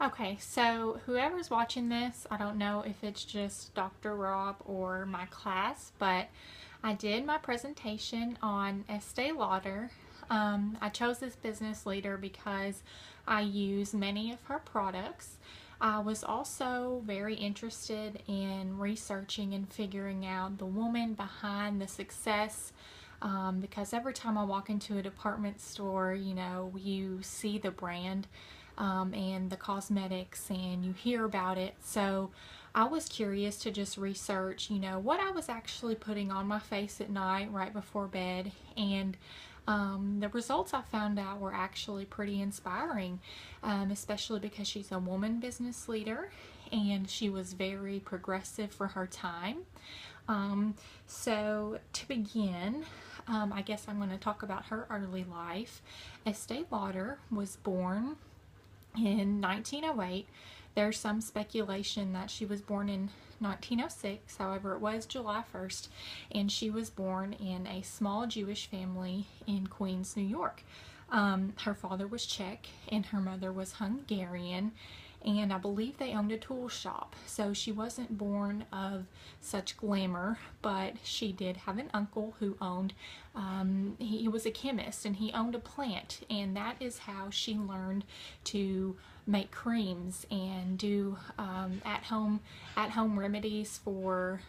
Okay, so whoever's watching this, I don't know if it's just Dr. Robb or my class, but I did my presentation on Estee Lauder. I chose this business leader because I use many of her products. I was also very interested in researching and figuring out the woman behind the success, because every time I walk into a department store, you see the brand, and the cosmetics, and you hear about it. So I was curious to just research, what I was actually putting on my face at night right before bed. And the results I found out were actually pretty inspiring, especially because she's a woman business leader and she was very progressive for her time. So to begin, I guess I'm going to talk about her early life. Estee Lauder was born in 1908. There's some speculation that she was born in 1906, however, it was July 1st, and she was born in a small Jewish family in Queens, New York. Her father was Czech and her mother was Hungarian, and I believe they owned a tool shop. So she wasn't born of such glamour, but she did have an uncle who owned, he was a chemist and he owned a plant, and that is how she learned to make creams and do at home remedies for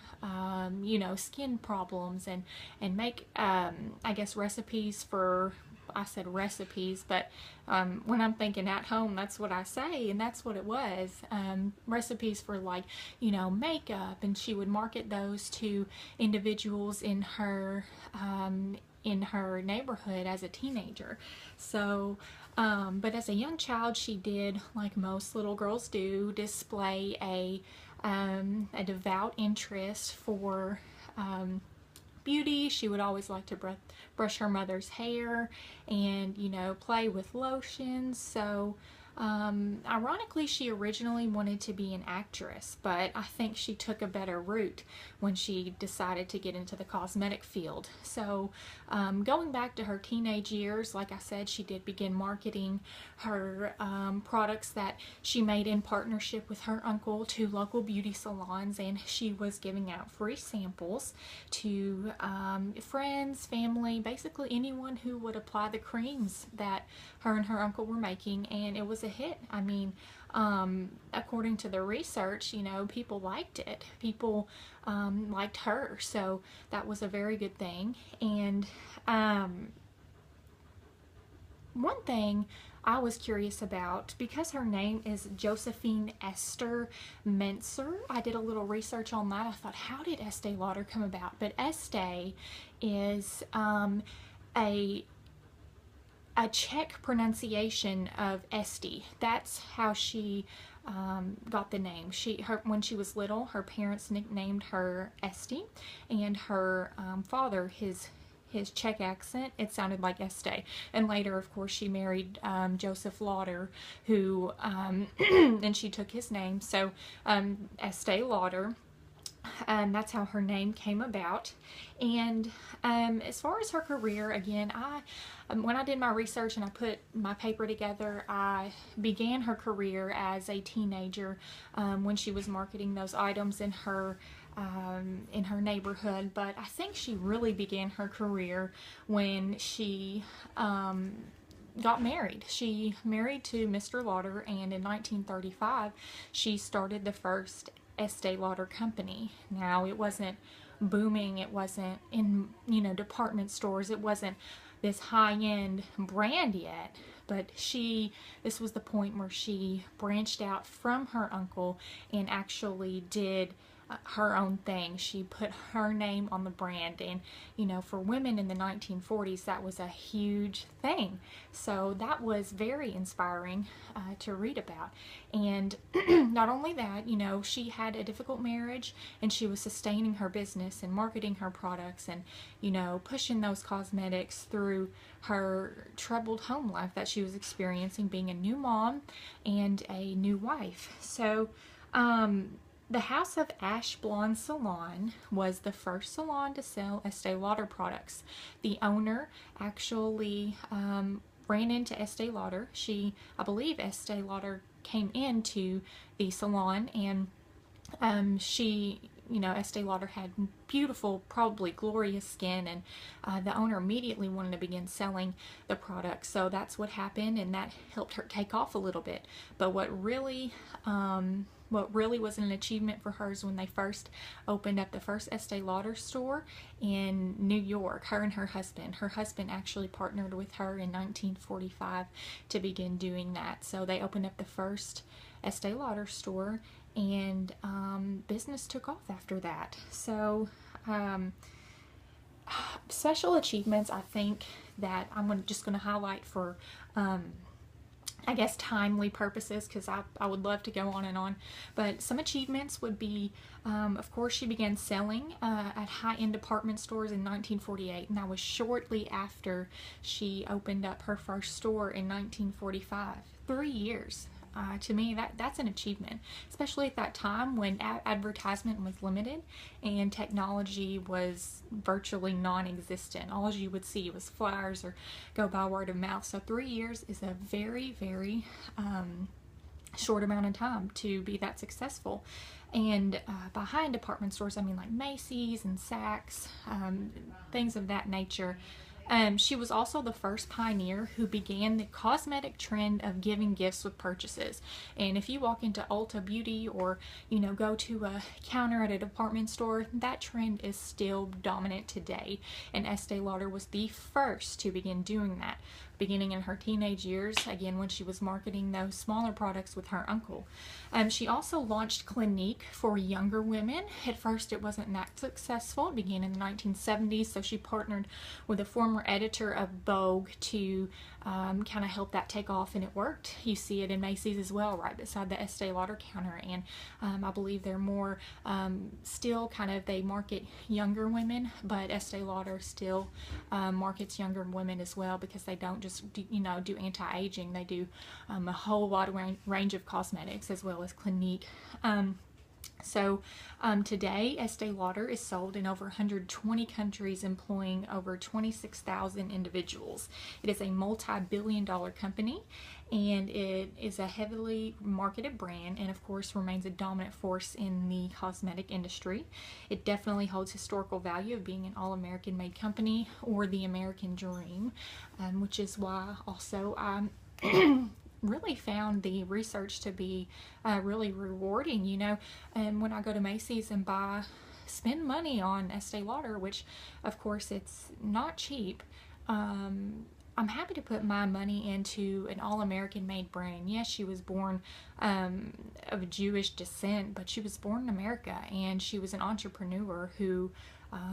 skin problems, and make I guess recipes for, I said recipes, but when I'm thinking at home, that's what I say, and that's what it was. Recipes for, like, makeup, and she would market those to individuals in her neighborhood as a teenager. So, but as a young child, she did, like most little girls do, display a devout interest for beauty. She would always like to brush her mother's hair and, play with lotions. So, ironically, she originally wanted to be an actress, but I think she took a better route when she decided to get into the cosmetic field. So, going back to her teenage years, like I said, she did begin marketing her products that she made in partnership with her uncle to local beauty salons, and she was giving out free samples to friends, family, basically anyone who would apply the creams that her and her uncle were making, and it was a hit. I mean, according to the research, people liked it. People liked her, so that was a very good thing. And one thing I was curious about, because her name is Josephine Esther Mentzer, I did a little research on that. I thought, how did Estee Lauder come about? But Estee is a Czech pronunciation of Estee. That's how she got the name. When she was little, her parents nicknamed her Estee, and her father, his Czech accent, it sounded like Estee. And later, of course, she married Joseph Lauder, who and she took his name. So Estee Lauder. That's how her name came about. And as far as her career, again, when I did my research and I put my paper together, I began her career as a teenager, when she was marketing those items in her neighborhood. But I think she really began her career when she got married. She married to Mr. Lauder, and in 1935 she started the first Estee Lauder company. Now, it wasn't booming, it wasn't in department stores, it wasn't this high-end brand yet, but this was the point where she branched out from her uncle and actually did her own thing. She put her name on the brand, and for women in the 1940s, that was a huge thing. So that was very inspiring to read about. And not only that, she had a difficult marriage, and she was sustaining her business and marketing her products, and pushing those cosmetics through her troubled home life that she was experiencing, being a new mom and a new wife. So the House of Ash Blonde Salon was the first salon to sell Estee Lauder products. The owner actually ran into Estee Lauder. I believe Estee Lauder came into the salon, and she, you know, Estee Lauder had beautiful, probably glorious skin, and the owner immediately wanted to begin selling the product. So that's what happened, and that helped her take off a little bit. But what really was an achievement for her is when they first opened up the first Estee Lauder store in New York. Her and her husband. Her husband actually partnered with her in 1945 to begin doing that. So they opened up the first Estee Lauder store, and business took off after that. So special achievements, I think, that I'm just going to highlight for I guess timely purposes, because I would love to go on and on, but some achievements would be, of course, she began selling at high-end department stores in 1948, and that was shortly after she opened up her first store in 1945. 3 years. To me, that's an achievement, especially at that time when advertisement was limited and technology was virtually non-existent. All you would see was flyers or go by word of mouth. So 3 years is a very, very short amount of time to be that successful. And by high-end department stores, I mean like Macy's and Saks, things of that nature. She was also the first pioneer who began the cosmetic trend of giving gifts with purchases. And if you walk into Ulta Beauty, or you know, go to a counter at a department store, that trend is still dominant today. And Estee Lauder was the first to begin doing that, beginning in her teenage years, again when she was marketing those smaller products with her uncle. She also launched Clinique for younger women. At first it wasn't that successful. It began in the 1970s, so she partnered with a former editor of Vogue to kind of help that take off, and it worked. You see it in Macy's as well, right beside the Estee Lauder counter, and I believe they're more still kind of, they market younger women, but Estee Lauder still markets younger women as well, because they don't just do, you know, do anti-aging. They do a whole lot of range of cosmetics as well as Clinique. Today, Estee Lauder is sold in over 120 countries, employing over 26,000 individuals. It is a multi-billion-dollar company, and it is a heavily marketed brand, and of course remains a dominant force in the cosmetic industry. It definitely holds historical value of being an all-American made company, or the American dream, which is why also really found the research to be really rewarding, you know. And when I go to Macy's and spend money on Estee Lauder, which of course it's not cheap, I'm happy to put my money into an all-American made brand. Yes, she was born of Jewish descent, but she was born in America, and she was an entrepreneur who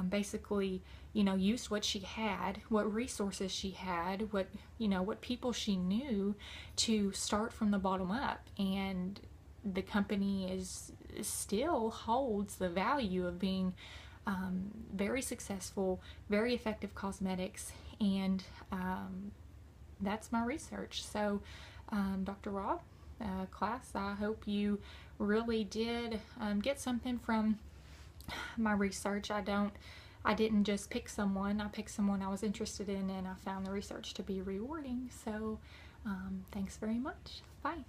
basically, you know, used what she had, what resources she had, what, you know, what people she knew, to start from the bottom up. And the company still holds the value of being very successful, very effective cosmetics, and that's my research. So Dr. Robb, class, I hope you really did get something from my research. I didn't just pick someone. I picked someone I was interested in, and I found the research to be rewarding. So thanks very much. Bye.